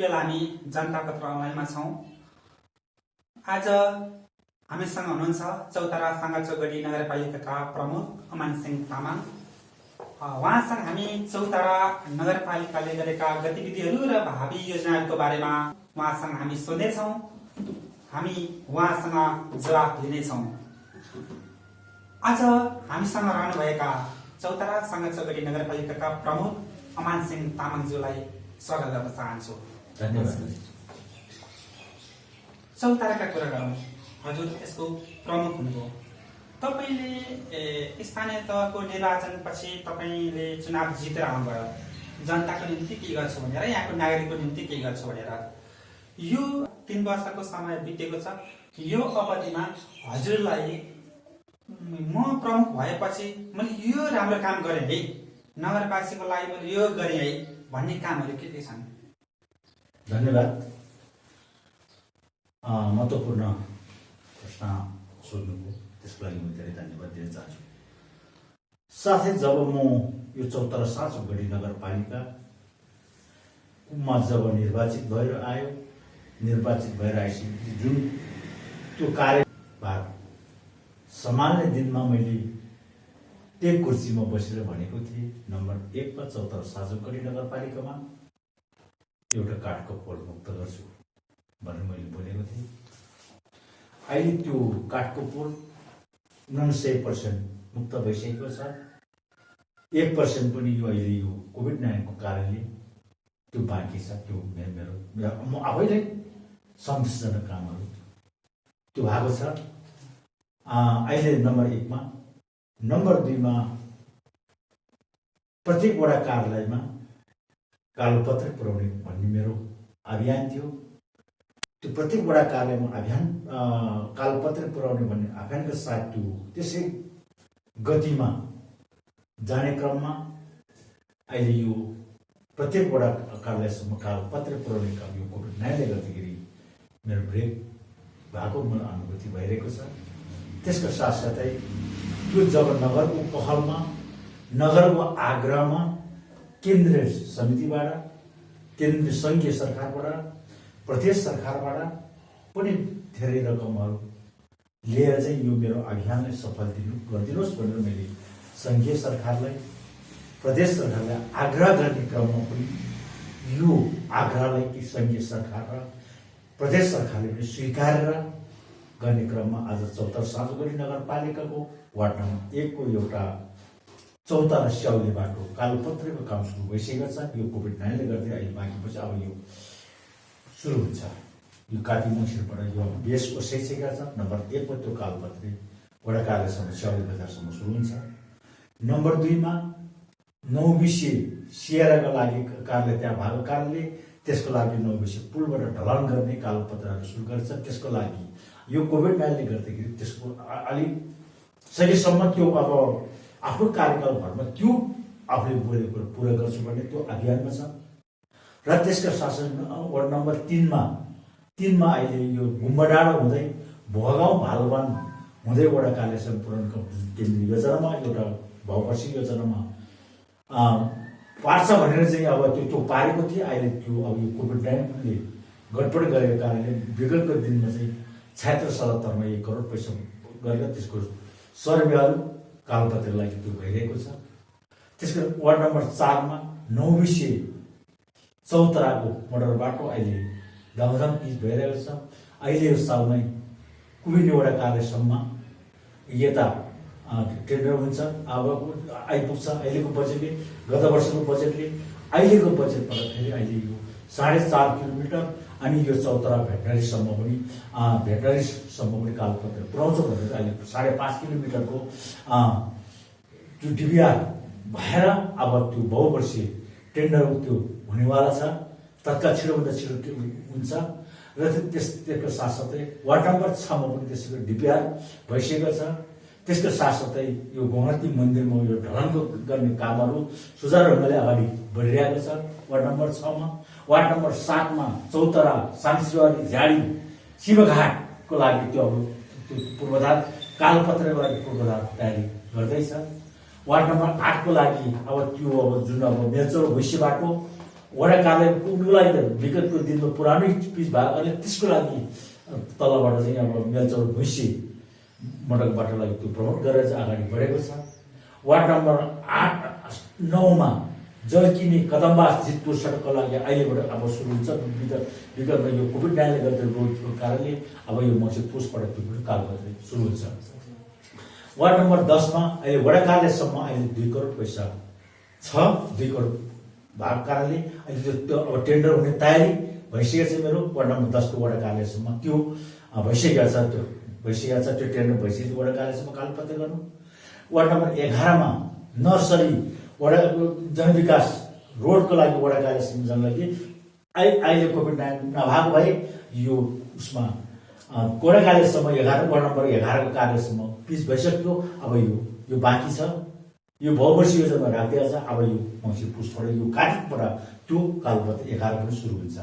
बेला हामी जनता पत्र अनलाइनमा छौँ। आज हामीसँग हुनुहुन्छ चौतारा साँगाचौगडी नगरपालिकाका प्रमुख अमान सिंह तामाङ। उहाँसँग हामी चौतारा नगरपालिकाले गरेका गतिविधिहरू र भावी योजनाहरूको बारेमा उहाँसँग हामी सोध्नेछौँ। हामी उहाँसँग जवाफ लिनेछौँ। आज हामीसँग रहनुभएका चौतारा साँगाचौगडी नगरपालिकाका प्रमुख अमान सिंह तामाङज्यूलाई स्वागत गर्न चाहन्छु। धन्यवाद। चौताराका कुरा गरौँ। हजुर यसको प्रमुख हुनुभयो। तपाईँले स्थानीय तहको निर्वाचनपछि तपाईँले चुनाव जितेर आउनुभयो। जनताको निम्ति के गर्छु भनेर, यहाँको नागरिकको निम्ति के गर्छु भनेर। यो 3 वर्षको समय बितेको छ। यो अवधिमा हजुरलाई म प्रमुख भएपछि मैले यो राम्रो काम गरेँ है, नगरवासीको लागि मैले यो गरेँ है भन्ने कामहरू के के छन्? धन्यवाद। महत्त्वपूर्ण प्रश्न सोध्नुभयो, त्यसको लागि म धेरै धन्यवाद दिन चाहन्छु। साथै जब म यो चौतारा साँगाचौगडी नगरपालिकामा जब निर्वाचित भएर आएपछि जुन त्यो कार्यभार सम्हाल्ने दिनमा मैले त्यही कुर्सीमा बसेर भनेको थिएँ, नम्बर 1 मा चौतारा साँगाचौगडी नगरपालिकामा एउटा काठको पोल मुक्त गर्छु भनेर मैले बोलेको थिएँ। अहिले त्यो काठको पोल 99% मुक्त भइसकेको छ। 1% पनि यो अहिले यो कोभिड-19 को कारणले त्यो बाँकी छ। त्यो मेरो म आफैले सन्तोषजनक कामहरू त्यो भएको छ। अहिले नम्बर 1 मा। नम्बर 2 मा प्रत्येक वडा कार्यालयमा कालोपत्र पुर्याउने भन्ने मेरो अभियान थियो। त्यो प्रत्येक वडा कार्यालयमा अभियान कालोपत्र पुर्याउने भन्ने अभियानका साथ त्यो त्यसै गतिमा जाने क्रममा अहिले यो प्रत्येक वडा कार्यालयसम्म कालोपत्र पुर्याउने काम यो कोभिड-19ले गर्दाखेरि मेरो ब्रेक भएको मलाई अनुभूति भइरहेको छ। त्यसका साथसाथै यो जब नगरको पहलमा, नगरको आग्रहमा केन्द्रीय समितिबाट, केन्द्रीय सङ्घीय सरकारबाट, प्रदेश सरकारबाट पनि धेरै रकमहरू लिएर चाहिँ यो मेरो अभियानलाई सफल गरिदिनुहोस् भनेर मैले सङ्घीय सरकारलाई, प्रदेश सरकारलाई आग्रह गर्ने क्रममा पनि यो आग्रहलाई कि सङ्घीय सरकार र प्रदेश सरकारले पनि स्वीकारेर गर्ने क्रममा आज चौतारा साँगाचौगडी नगरपालिकाको वार्ड नम्बर 1 को एउटा चौतारा स्याउले बाटो कालोपत्रको काम सुरु भइसकेको छ। यो कोभिड-19ले गर्दै अहिले बाँकी पछि अब यो सुरु हुन्छ। यो कार्तिक मङ्सिरबाट यो बेस ओसाइसकेका छ। नम्बर 1 को त्यो कालोपत्री वडा कार्यालयसम्म स्याउले बजारसम्म सुरु हुन्छ। नम्बर 2 मा 9 विषय सिएराका लागि कार्यालय त्यहाँ भएको कारणले त्यसको लागि 9 विषय पुलबाट ढलान गर्ने कालोपत्रहरू सुरु गर्छ। त्यसको लागि यो कोभिड-19ले गर्दाखेरि त्यसको अलिक सकेसम्म त्यो अब आफ्नो कार्यकालभरमा त्यो आफूले बोलेको पुरा गर्छु भन्ने त्यो अभियानमा छ। र त्यसका शासन वार्ड नम्बर 3 मा अहिले यो गुम्बाडाँडा हुँदै भोगाउँ भालवान हुँदै वडा कार्यालयसम्म पुर्याउनुको केन्द्रीय योजनामा एउटा बहुवर्षीय योजनामा पार्छ भनेर चाहिँ अब त्यो पारेको थिएँ। अहिले त्यो अब यो कोभिड-19ले गडबड गरेको कारणले विगतको दिनमा चाहिँ 76-77 मा 1 करोड पैसा गरेर त्यसको सर्वेहरू कालोपत्रको लागि त्यो भइरहेको छ। त्यसको वार्ड नम्बर 4 मा 9 विषय चौताराको मोटर बाटो अहिले धमधम पिच भइरहेको छ। अहिले यो सालमै कुहिने वडा कार्यालयसम्म यता टेन्डर हुन्छ, अब आइपुग्छ। अहिलेको बजेटले, गत वर्षको बजेटले, अहिलेको बजेटबाट फेरि अहिले यो 4.5 किलोमिटर अनि यो चौतारा भेटनरीसम्म पनि कालोपत्र पुऱ्याउँछ भनेर अहिले 5.5 किलोमिटरको त्यो डिबिआर भएर अब त्यो बहुवर्षीय टेन्डर त्यो हुनेवाला छ। तत्काल छिटोभन्दा छिटो हुन्छ। र त्यसको साथसाथै वार्ड नम्बर 6 मा पनि त्यसको डिपिआर भइसकेको छ। त्यसको साथसाथै यो गौहती मन्दिरमा यो ढलानको गर्ने कामहरू सुचारू ढङ्गले अगाडि बढिरहेको छ वार्ड नम्बर 6 मा। वार्ड नम्बर 7 मा चौतारा साङ्गसिवारी झाडी शिवघाटको लागि त्यो अब त्यो पूर्वाधार कालोपत्रको लागि पूर्वाधार तयारी गर्दैछ। वार्ड नम्बर 8 को लागि अब त्यो अब जुन अब मेचौर भैँसी बाटो वडा कार्यालय पुग्नुको लागि त विगतको दिनमा पुरानै पिच भएको अनि त्यसको लागि तलबाट चाहिँ अब मेलचौर भुइँसी मडकबाटलाई त्यो प्रमोट गरेर चाहिँ अगाडि बढेको छ। वार्ड नम्बर 8-9 मा जलकिनी कदमबास जितपुर सडकको लागि अहिलेबाट अब सुरु हुन्छ। विगतमा यो कोभिड-19ले गर्दा रोडको कारणले अब यो मङ्सिर पुसबाट त्यो कालपत्री सुरु हुन्छ। वार्ड नम्बर 10 मा अहिले वडा कार्यालयसम्म अहिले 2 करोड पैसा छ। 2 करोड भएको कारणले अहिले त्यो अब टेन्डर हुने तयारी भइसकेको छ। मेरो वार्ड नम्बर 10 को वडा कार्यालयसम्म त्यो भइसकेको छ। त्यो टेन्डर भइसकेपछि वडा कार्यालयसम्म कालपत्र गर्नु। वार्ड नम्बर 11 मा नर्सरी वडा जनविकास रोडको लागि वडा कार्यालयसम्म जान लागि अहिले कोभिड-19 नभएको भए यो उसमा वडा कार्यालयसम्म 11 वार्ड नम्बर 11 को कार्यालयसम्म पिच भइसक्यो। अब यो बाँकी छ। यो बहुवर्षीय योजनामा राखिदिएको छ। अब यो मङ्सिर पुसबाट यो कार्तिकबाट त्यो कालपत्र 11 पनि सुरु हुन्छ।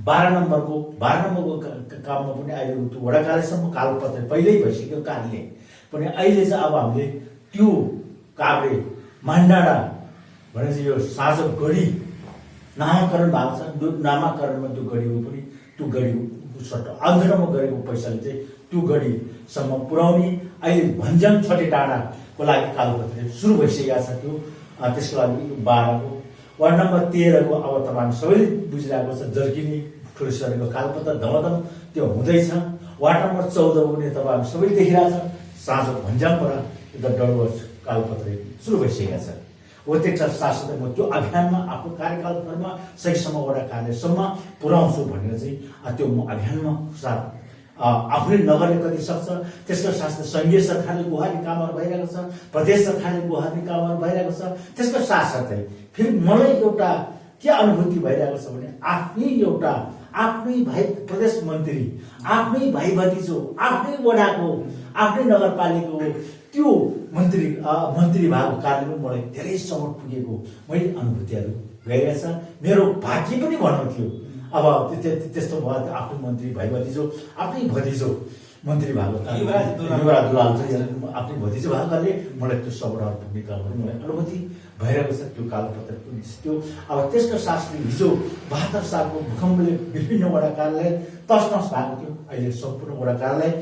12 नम्बरको काममा पनि अहिले त्यो वडा कार्यालयसम्म कालपत्र पहिल्यै भइसक्यो कारणले पनि अहिले चाहिँ अब हामीले त्यो काभ्रे मान्डाडा भने चाहिँ यो साझो गढी नामाकरण भएको छ। त्यो नामाकरणमा त्यो गढीको पनि त्यो गढीको अन्तरमा गरेको पैसाले चाहिँ त्यो गढीसम्म पुर्याउने अहिले भन्ज्याङ छटे डाँडाको लागि कालपत्र सुरु भइसकेको छ। त्यो त्यसको लागि 12 को वार्ड नम्बर 13 को अब तपाईँ सबैले बुझिरहेको छ जर्किनी ठुलेश्वरीको कालपत्र धमधम त्यो हुँदैछ। वार्ड नम्बर 14 को पनि तपाईँ सबैले देखिरहेको छ साँझो भन्ज्याङबाट एकदम डडुवा कालपत्र सुरु भइसकेको छ। अध्यक्ष शासकले म त्यो अभियानमा आफ्नो कार्यकालभरमा सहीसम्म वडा कार्यालयसम्म पुर्याउँछु भनेर चाहिँ त्यो म अभियानमा साथ आफूले नगर्ने कति सक्छ। त्यसको साथै सङ्घीय सरकारले गुहार्ने कामहरू भइरहेको छ, प्रदेश सरकारले गुहार्ने कामहरू भइरहेको छ। त्यसको साथसाथै फेरि मलाई एउटा के अनुभूति भइरहेको छ भने आफ्नै भाइ प्रदेश मन्त्री, आफ्नै भाइ भतिजो, आफ्नै वडाको, आफ्नै नगरपालिकाको त्यो मन्त्री भएको कारणले मलाई धेरै सपोर्ट पुगेको मैले अनुभूतिहरू भइरहेछ। मेरो भाग्य पनि भनौँ थियो। अब त्यस्तो भयो आफ्नो मन्त्री भाइ भतिजो, आफ्नै भतिजो मन्त्री भएको युवराज दुलाल चाहिँ आफ्नै भतिजो भएको कारणले मलाई त्यो सपोर्टहरू पुग्ने कामहरू मलाई अनुभूति भइरहेको छ। त्यो कालपत्र त्यो अब त्यसको साथले हिजो 72 सालको भूकम्पले विभिन्न वडा कार्यालय तसनस भएको थियो। अहिले सम्पूर्ण वडा कार्यालय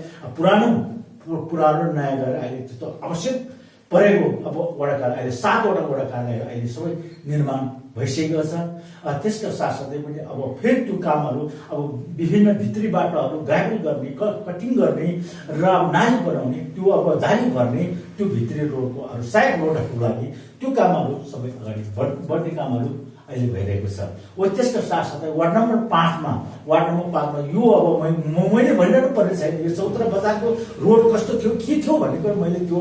पुरानो नयाँ गरेर अहिले त्यस्तो आवश्यक परेको अब वडा कार्यालय अहिले 7 वटा वडा कार्यालय अहिले सबै निर्माण भइसकेको छ। त्यसका साथसाथै पनि अब फेरि त्यो कामहरू अब विभिन्न भित्री बाटोहरू ग्राभल गर्ने, कटिङ गर्ने र नाली बनाउने, त्यो अब जाली भर्ने, त्यो भित्री रोडको साइड रोडहरूको लागि त्यो कामहरू सबै अगाडि बढ्ने कामहरू अहिले भइरहेको छ। त्यसका साथसाथै वार्ड नम्बर 5 मा यो अब मैले भनिरहनु पर्ने छैन। यो चौतरा बजारको रोड कस्तो थियो, के थियो भन्ने कुरा मैले त्यो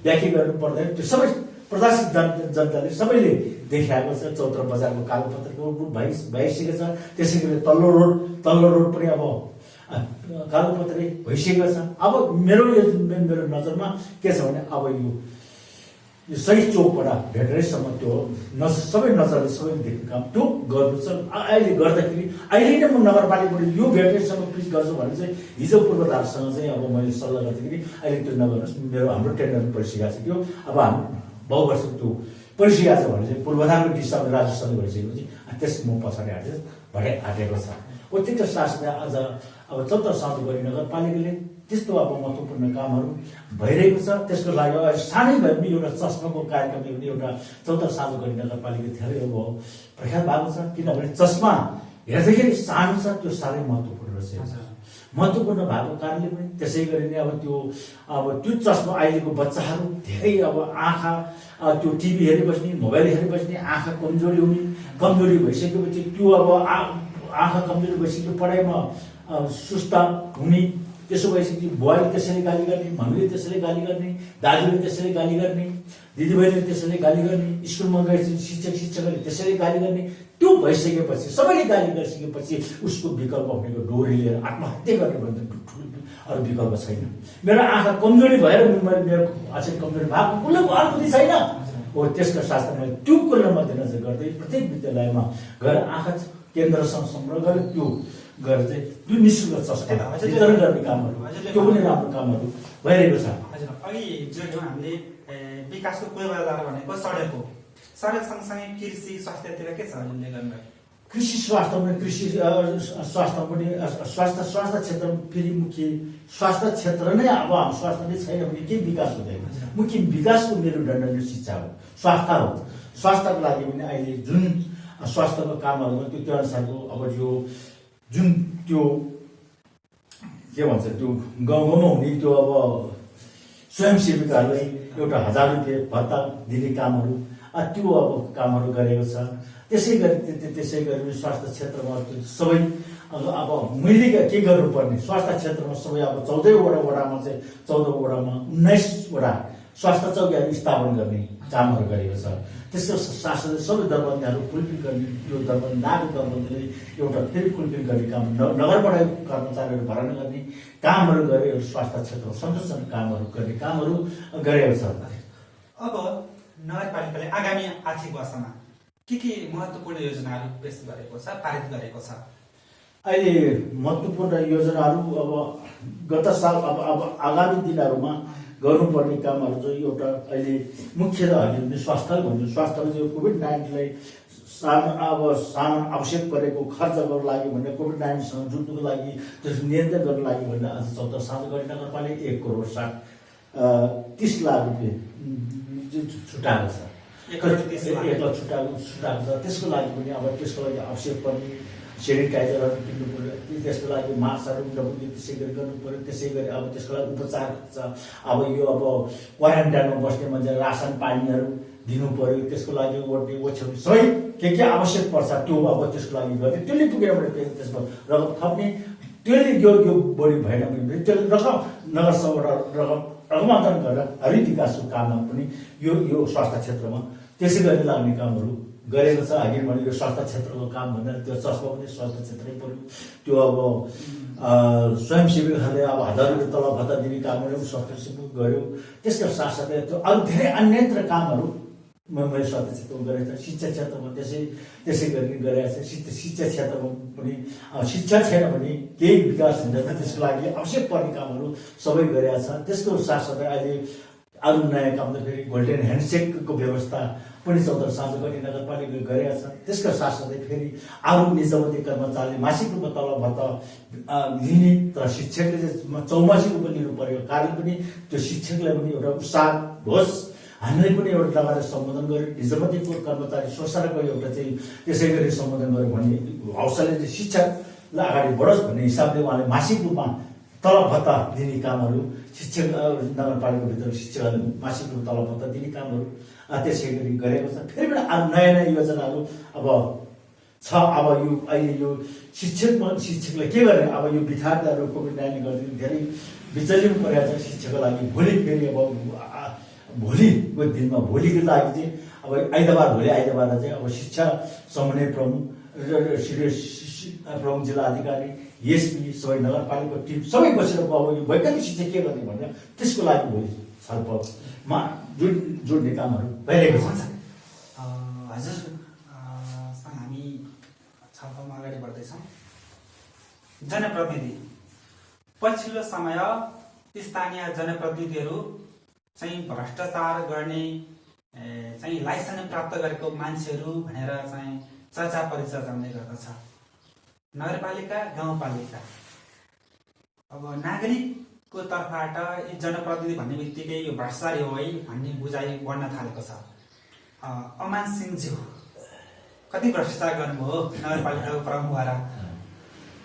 व्याख्या गर्नु पर्दैन। त्यो सबै प्रदर्शित जनताले सबैले देखाएको छ। चौतरा बजारको कागजपत्रको रूप भइसकेको छ। त्यसै गरी तल्लो रोड पनि अब कागजपत्रै भइसकेको छ। अब मेरो नजरमा के छ भने अब यो सही चोकबाट भेटरेसम्म त्यो सबै नजरले सबै देख्ने काम त्यो गर्नु छ। अहिले गर्दाखेरि अहिले नै म नगरपालिकाबाट यो भेटरेसम्म पिच गर्छु भने चाहिँ हिजो पूर्वधारसँग चाहिँ अब मैले सल्लाह गर्दाखेरि अहिले त्यो नगर्नुहोस्, हाम्रो टेन्डर परिसकेको छ। त्यो अब हामी बहुवर्ष त्यो परिसकेको छ भने चाहिँ पूर्वधारको दिशामा राजस्वले भइसकेपछि त्यस म पछाडि हटेको छ। त्यस्तो शासनले आज अब 14 साउदी गरी नगरपालिकाले त्यस्तो अब महत्त्वपूर्ण कामहरू भइरहेको छ। त्यसको लागि सानै भए पनि एउटा चस्माको कार्यक्रमले पनि एउटा 14 साउदी गरी नगरपालिका धेरै अब प्रख्यात भएको छ। किनभने चस्मा हेर्दाखेरि सानो छ, त्यो साह्रै महत्त्वपूर्ण रहेछ। महत्त्वपूर्ण भएको कारणले पनि त्यसै गरी नै अब त्यो चस्मा अहिलेको बच्चाहरू धेरै अब आँखा त्यो टिभी हेरिबस्ने, मोबाइल हेरिबस्ने, आँखा कमजोरी भइसकेपछि त्यो अब आँखा कमजोरी भइसक्यो, पढाइमा सुस्त हुने, त्यसो भइसकेपछि बुवाले त्यसरी गाली गर्ने, मम्मीले त्यसरी गाली गर्ने, दाजुले त्यसरी गाली गर्ने, दिदीबहिनीले त्यसरी गाली गर्ने, स्कुलमा गएपछि शिक्षकले त्यसरी गाली गर्ने, त्यो भइसकेपछि सबैले गाली गरिसकेपछि उसको विकल्प भनेको डोरी लिएर आत्महत्या गर्ने भन्दा अरू विकल्प छैन। मेरो आँखा कमजोरी भएर मेरो अचेत कमजोरी भएको कुनै अनुभूति छैन। त्यसका साथमा मैले त्यो कुरालाई मध्यनजर गर्दै प्रत्येक विद्यालयमा गएर आँखा केन्द्रसँग सम्पर्क गरेर त्यो गरेर चाहिँ त्यो निःशुल्क चस्मा वितरण गर्ने कामहरू त्यो पनि राम्रो कामहरू भइरहेको छ। हजुर, अघि जो हामीले विकासको पूर्वाधार भनेको सडक हो, सडक सँगसँगै कृषि स्वास्थ्यतिर के छ उनले गर्नुभयो? कृषि स्वास्थ्य पनि स्वास्थ्य पनि स्वास्थ्य क्षेत्र फेरि मुख्य स्वास्थ्य क्षेत्र नै अब हाम्रो स्वास्थ्य नै छैन भने के विकास हुँदैन। मुख्य विकासको मेरुदण्ड नै शिक्षा हो, स्वास्थ्य हो। स्वास्थ्यको लागि पनि अहिले जुन स्वास्थ्यको कामहरूमा त्यो अनुसारको अब यो जुन त्यो के भन्छ त्यो गाउँमा हुने त्यो अब स्वयंसेविकाहरूलाई एउटा 1000 रुपियाँ भत्ता दिने कामहरू त्यो अब कामहरू गरेको छ। त्यसै गरी स्वास्थ्य क्षेत्रमा सबै अब मैले के गर्नुपर्ने स्वास्थ्य क्षेत्रमा सबै अब 14 वडामा चाहिँ 14 वडामा 19 वडा स्वास्थ्य चौकीहरू स्थापना गर्ने कामहरू गरेको छ। त्यसको साथसाथै सबै दरबन्दीहरू फुलफिल गर्ने यो नागरिक दरबन्दीले एउटा फेरि फुलफिल गर्ने काम नगरबाट कर्मचारीहरू भर्ना गर्ने कामहरू गरे। स्वास्थ्य क्षेत्रमा संरक्षण कामहरू गर्ने कामहरू गरेको छ। अब नगरपालिकाले आगामी आर्थिक वर्षमा के महत्त्वपूर्ण योजनाहरू पेश गरेको छ, पारित गरेको छ? अहिले महत्त्वपूर्ण योजनाहरू अब गत साल अब आगामी दिनहरूमा गर्नुपर्ने कामहरू चाहिँ एउटा अहिले मुख्य हामीले स्वास्थ्य भन्नु। स्वास्थ्यमा चाहिँ कोभिड-19लाई सामान आवश्यक परेको खर्चको लागि भनेर कोभिड-19सँग जुझ्नुको लागि त्यसको नियन्त्रण गर्नको लागि भनेर आज 14 साँझगढी नगरपालिका 1,30 लाख रुपियाँ छुट्याएको छ। 1 लाख छुट्याएको छ। त्यसको लागि पनि अब त्यसको लागि आवश्यक पर्ने सेनिटाइजरहरू किन्नु पऱ्यो, त्यसको लागि मास्कहरू त्यसै गरी गर्नु पऱ्यो। त्यसै गरी अब त्यसको लागि उपचार छ। अब यो अब क्वारेन्टाइनमा बस्ने मान्छे रासन पानीहरू दिनु पऱ्यो, त्यसको लागि ओड्ने ओछ्याउने सबै के आवश्यक पर्छ त्यो अब त्यसको लागि गर्ने। त्यसले पुगेर भने त्यसमा रकम थप्ने, त्यसले यो बढी भएन भने त्यसले रकम नगरसभाबाट रकमान्तरण गरेर हरित विकासको काममा पनि यो स्वास्थ्य क्षेत्रमा त्यसै गरी लाग्ने कामहरू गरेको छ। अघि भने यो स्वास्थ्य क्षेत्रको काम भन्दा त्यो चस्मा पनि स्वास्थ्य क्षेत्रै पऱ्यो। त्यो अब स्वयंसेवीहरूले अब 1000 रुपियाँ तलब भत्ता दिने कामहरू पनि स्वास्थ्य गऱ्यो। त्यसका साथसाथै त्यो अरू धेरै अन्यत्र कामहरू मैले स्वास्थ्य क्षेत्रमा गरेको छ। शिक्षा क्षेत्रमा त्यसै गरी गरेको छ। शिक्षा क्षेत्रमा पनि शिक्षा छैन भने केही विकास हुँदैन। त्यसको लागि आवश्यक पर्ने कामहरू सबै गरेका छ। त्यसको साथसाथै अहिले अरू नयाँ काम त फेरि गोल्डन ह्यान्डसेकको व्यवस्था पनि 14 साँझगढी नगरपालिकाले गरेका छ। त्यसका साथसाथै फेरि अरू निजमती कर्मचारीले मासिक रूपमा तलब भत्ता लिने, तर शिक्षकले चाहिँ 84 रूपमा लिनु पर्यो। कारण पनि त्यो शिक्षकलाई पनि एउटा उत्साह होस्, हामीले पनि एउटा लगाएर सम्बोधन गर्यो। निजमतीको कर्मचारी स्वसारको एउटा चाहिँ त्यसै गरी सम्बोधन गर्यो भने हौसलाले चाहिँ शिक्षालाई अगाडि बढोस् भन्ने हिसाबले उहाँले मासिक रूपमा तलब भत्ता दिने कामहरू शिक्षक नगरपालिकाभित्र शिक्षकहरूले मासिक रूपमा तलब भत्ता दिने कामहरू त्यसै गरी गरेको छ। फेरि पनि नयाँ योजनाहरू अब छ। अब यो अहिले यो शिक्षकलाई के गर्ने? अब यो विद्यार्थीहरू कोभिड-19 गर्दै धेरै विचलित परेको छ। शिक्षकको लागि भोलि फेरि अब भोलिको दिनमा भोलिको लागि चाहिँ अब भोलि आइतबार चाहिँ अब शिक्षा समन्वय प्रमुख प्रमुख जिल्ला अधिकारी एसपी सबै नगरपालिकाको टिम सबै बसेर अब यो वैकल्पिक शिक्षा के गर्ने भनेर त्यसको लागि भोलि छलफलमा जोड्ने कामहरू भइरहेको छ। हजुरसँग हामी छलफलमा अगाडि बढ्दैछौँ। जनप्रतिनिधि पछिल्लो समय स्थानीय जनप्रतिनिधिहरू चाहिँ भ्रष्टाचार गर्ने चाहिँ लाइसेन्स प्राप्त गरेको मान्छेहरू भनेर चाहिँ चर्चा परिचर्चा हुने गर्दछ। नगरपालिका गाउँपालिका अब नागरिकको तर्फबाट यी जनप्रतिनिधि भन्ने बित्तिकै यो भ्रष्टाचारी हो है भन्ने बुझाइ बढ्न थालेको छ। अमान सिंहज्यू कति भ्रष्टाचार गर्नुभयो नगरपालिकाको प्रमुख भएर?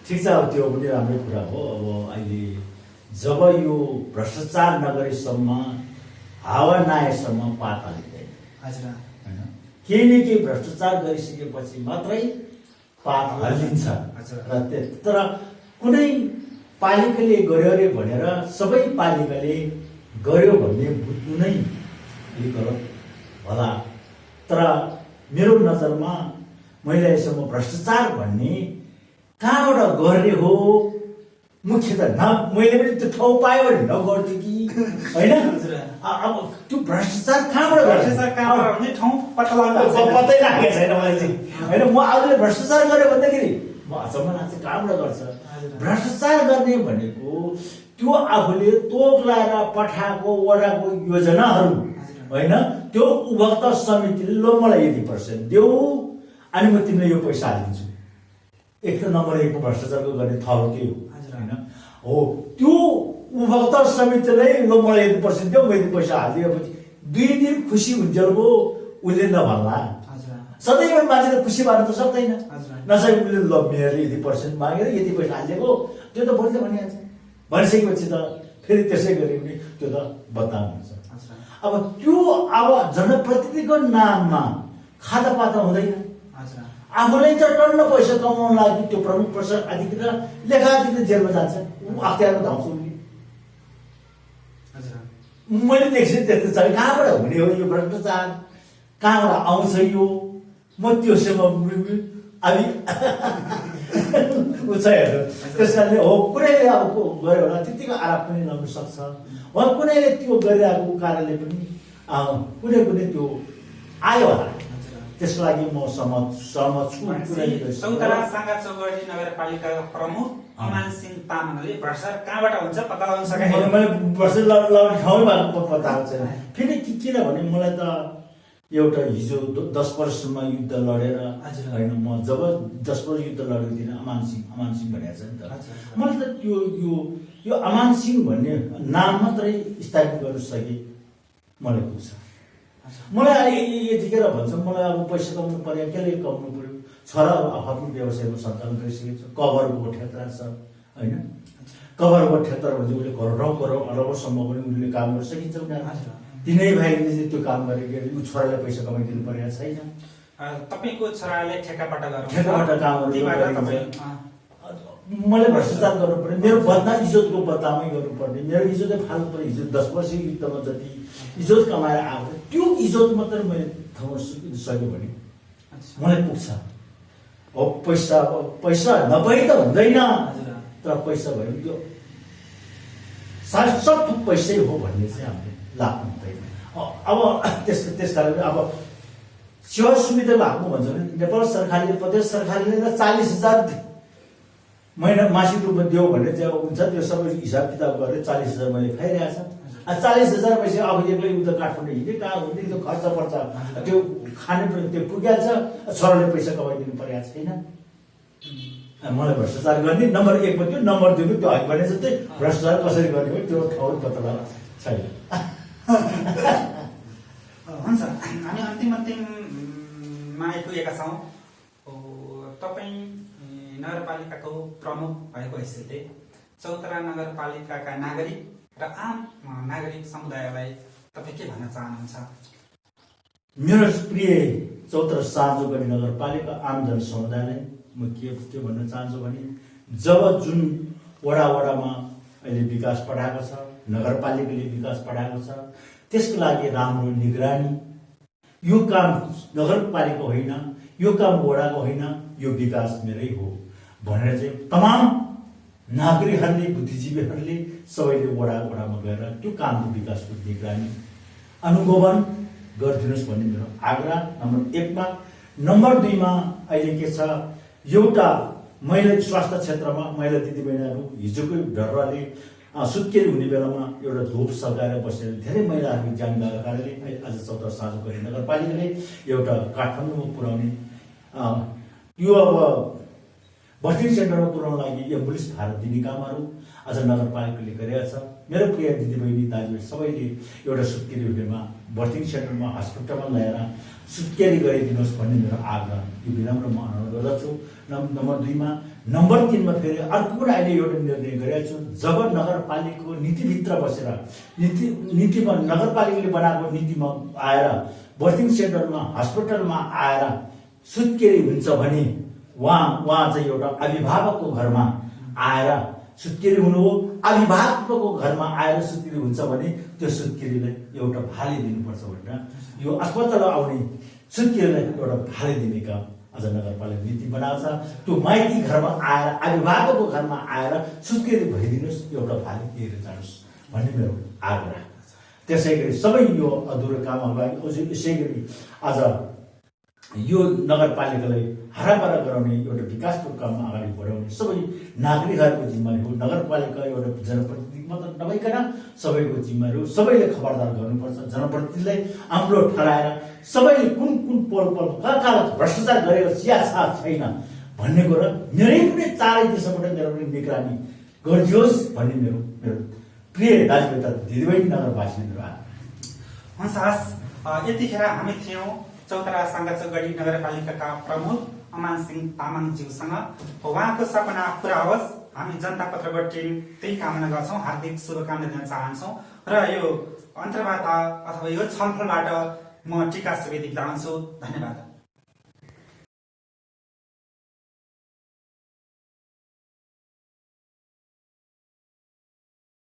ठिक छ, त्यो पनि राम्रै कुरा हो। अब अहिले जब यो भ्रष्टाचार नगरेसम्म हावा नआएसम्म पात हालिँदैन। हजुर, होइन, केही न केही भ्रष्टाचार गरिसकेपछि मात्रै पात हालिन्छ। तर कुनै पालिकाले गर्यो अरे भनेर सबै पालिकाले गर्यो भन्ने बुझ्नु नै गलत होला। तर मेरो नजरमा मैले यसमा भ्रष्टाचार भन्ने कहाँबाट गर्ने हो मुख्यतः मैले पनि त्यो ठाउँ पाएँ भने नगर्थ्यो कि होइन। अब त्यो भ्रष्टाचार कहाँबाट भन्ने ठाउँ पत्ता पत्तै राखेको छैन मैले चाहिँ होइन। म अरूले भ्रष्टाचार गर्यो भन्दाखेरि म अचम्म लाग्छ कहाँबाट गर्छ। भ्रष्टाचार गर्ने भनेको त्यो आफूले तोक लाएर पठाएको वडाको योजनाहरू होइन त्यो उपभोक्ता समितिले ल मलाई यति % देऊ अनि म तिमीलाई यो पैसा हालिदिन्छु। एक त नम्बर 1 भ्रष्टाचारको गर्ने थर के हो होइन हो त्यो उपभोक्ता समितिले ल मलाई यति % देऊ म यति पैसा हालिदिएपछि 2 दिन खुसी हुन्जेलको उसले नभन्ला। सधैँ मान्छेले खुसी भएर त सक्दैन। नसके उसले ल मेयरले यति % मागेर यति पैसा हालिदिएको त्यो त भोलिले भनिहाल्छ। भनिसकेपछि त फेरि त्यसै गरे पनि त्यो त बदनाम हुन्छ। अब त्यो अब जनप्रतिनिधिको नाममा खातापाता हुँदैन। आफूले त टन्न पैसा कमाउन लागि त्यो प्रमुख प्रशासक अधिकृत लेखाधिकृत जेलमा जान्छ। अख्तियारमा धाउँछ उनी। मैले देख्छु त्यस्तो छ। कहाँबाट हुने हो यो भ्रष्टाचार? कहाँबाट आउँछ यो? म त्योसँग अब उचाइहरू त्यस कारणले हो कुनैले अब गऱ्यो होला त्यतिको आरोप पनि लगाउन सक्छ। उहाँ कुनैले त्यो गरिरहेको कारणले पनि कुनै कुनै त्यो आयो होला। त्यसको लागि म सहमत छु। चौतारा साँगा चौगडी नगरपालिकाका प्रमुख अमान सिंह तामाङले भ्रष्टाचार कहाँबाट हुन्छ पत्ता लगाउन सकेन। मैले भ्रष्टाचार लगाउने ठाउँमै पत्ता आएको छैन। फेरि किनभने मलाई त एउटा हिजो 10 वर्षमा युद्ध लडेर होइन म जब 10 वर्ष युद्ध लडेको थिएन अमान सिंह भनेको छ नि त। मलाई त यो अमान सिंह भन्ने नाम मात्रै स्थापित गर्न सके मलाई पुग्छ। मलाई यतिखेर भन्छ मलाई अब पैसा कमाउनु पर्यो केले कमाउनु पर्यो छोरा आफ्नो व्यवसायको सञ्चालन गरिसकेको छ। कभरको ठेक्रा छ होइन कभरको ठेक्रा भन्छ उसले करोडौँ अरबौँसम्म पनि उसले काम गर्न सकिन्छ। तिनै भाइले चाहिँ त्यो काम गरेको ऊ छोरालाई पैसा कमाइदिनु परेको छैन। तपाईँको छोराले ठेकाबाट काम मैले भ्रष्टाचार गर्नु पर्ने मेरो बदनाम इज्जतको बदनामै गर्नुपर्ने मेरो इज्जतै फाल्नु पर्यो। हिजो 10 वर्ष युद्धमा जति इज्जत कमाएर आएको त्यो इज्जत मात्रै मैले थमाउन सक्यो भने मलाई पुग्छ। हो पैसा नभई त हुँदैन तर पैसा भयो त्यो सब पैसै हो भन्ने चाहिँ हामीले लाग्नु हुँदैन। अब त्यस कारणले अब सेवा सुविधा भएको भन्छ भने नेपाल सरकारले प्रदेश सरकारले 40,000 महिना मासिक रूपमा देऊ भन्ने चाहिँ अब हुन्छ। त्यो सबै हिसाब किताब गरेर 40,000 मैले खाइरहेको छ। 40,000 पैसा अब एक्लै उता काठमाडौँ हिँड्ने कहाँ हुने त्यो खर्च पर्छ त्यो खाने पनि त्यो पुगिहाल्छ। छोराले पैसा कमाइदिनु परेको छैन। मलाई भ्रष्टाचार गर्ने नम्बर 1 मा त्यो नम्बर 2 त्यो होइन भने जस्तै भ्रष्टाचार कसरी गर्ने हो त्यो ठाउँ पत्ता लगाउन छैन। हुन्छ हामी अन्तिममा आइपुगेका छौँ। तपाईँ नगरपालिकाको प्रमुख भएको हैसियतले चौतारा नगरपालिकाका नागरिक र आम नागरिक समुदायलाई तपाईँ के भन्न चाहनुहुन्छ? मेरो प्रिय चौतारा साँझोगढी नगरपालिका आम जन समुदायलाई म के भन्न चाहन्छु भने जब जुन वडामा अहिले विकास बढाएको छ नगरपालिकाले विकास बढाएको छ त्यसको लागि राम्रो निगरानी यो काम नगरपालिका होइन यो काम वडाको होइन यो विकास मेरै हो भनेर चाहिँ तमाम नागरिकहरूले बुद्धिजीवीहरूले सबैले वडामा गएर त्यो कामको विकासको निगरानी अनुगमन गरिदिनुहोस् भन्ने मेरो आग्रह नम्बर 1 मा। नम्बर 2 मा अहिले के छ एउटा महिला स्वास्थ्य क्षेत्रमा महिला दिदीबहिनीहरू हिजोको डरले सुत्केरी हुने बेलामा एउटा धूप सल्काएर बसेर धेरै महिलाहरूको ज्यान गएको कारणले आज चौतारा साँझोगढी नगरपालिकाले एउटा काठमाडौँमा पुर्याउने यो अब बस्ती सेन्टरमा पुर्याउन लागि एम्बुलेन्स भाडा दिने कामहरू आज नगरपालिकाले गरेका छ। मेरो प्रिय दिदीबहिनी दाजुभाइ सबैले एउटा सुत्केरी हुनेमा बर्थिङ सेन्टरमा हस्पिटलमा ल्याएर सुत्केरी गरिदिनुहोस् भन्ने मेरो आग्रह यो विनम्र म अनुरोध गर्दछु। नम्बर 2 मा। नम्बर 3 मा फेरि अर्को पनि अहिले एउटा निर्णय गरेको छु। जब नगरपालिकाको नीतिभित्र बसेर नीतिमा नगरपालिकाले बनाएको नीतिमा आएर बर्थिङ सेन्टरमा हस्पिटलमा आएर सुत्केरी हुन्छ भने उहाँ चाहिँ एउटा अभिभावकको घरमा आएर सुत्केरी हुनु हो। अभिभावकको घरमा आएर सुत्केरी हुन्छ भने त्यो सुत्केरीलाई एउटा भाले दिनुपर्छ भनेर यो अस्पताल आउने सुत्केरीलाई एउटा भाले दिने काम आज नगरपालिका नीति बनाएको छ। त्यो माइती घरमा आएर अभिभावकको घरमा आएर सुत्केरी भइदिनुहोस् एउटा भाले दिएर जानुहोस् भन्ने मेरो आग्रह। त्यसै गरी सबै यो अधुरो कामहरूलाई यसै गरी आज यो नगरपालिकालाई हराभरा गराउने एउटा विकासको काममा अगाडि बढाउने सबै नागरिकहरूको जिम्मेवारी हो। नगरपालिका एउटा जनप्रतिनिधि मात्र नभइकन सबैको जिम्मेवारी हो। सबैले खबरदार गर्नुपर्छ, जनप्रतिनिधिलाई आम्लो ठहराएर सबैले कुन कुन पल कहाँ भ्रष्टाचार गरेको सियासा छैन भन्ने कुरा मेरै पनि चारै दिशाबाट मेरो पनि निगरानी गरिदियोस् भन्ने मेरो प्रिय दाजुभाइ तथा दिदीबहिनी नगरवासीले मेरो हुन्छ हस्, यतिखेर हामी थियौँ चौतारा साङ्गाचोकगढी नगरपालिकाका प्रमुख अमान सिंह तामाङज्यूसँग। उहाँको सपना पुरा होस्, हामी जनता पत्रको टिम त्यही कामना गर्छौँ, हार्दिक शुभकामना दिन चाहन्छौँ। र यो अन्तर्वार्ता अथवा यो छलफलबाट म टीका सुवेदी बिदा हुन्छु। धन्यवाद।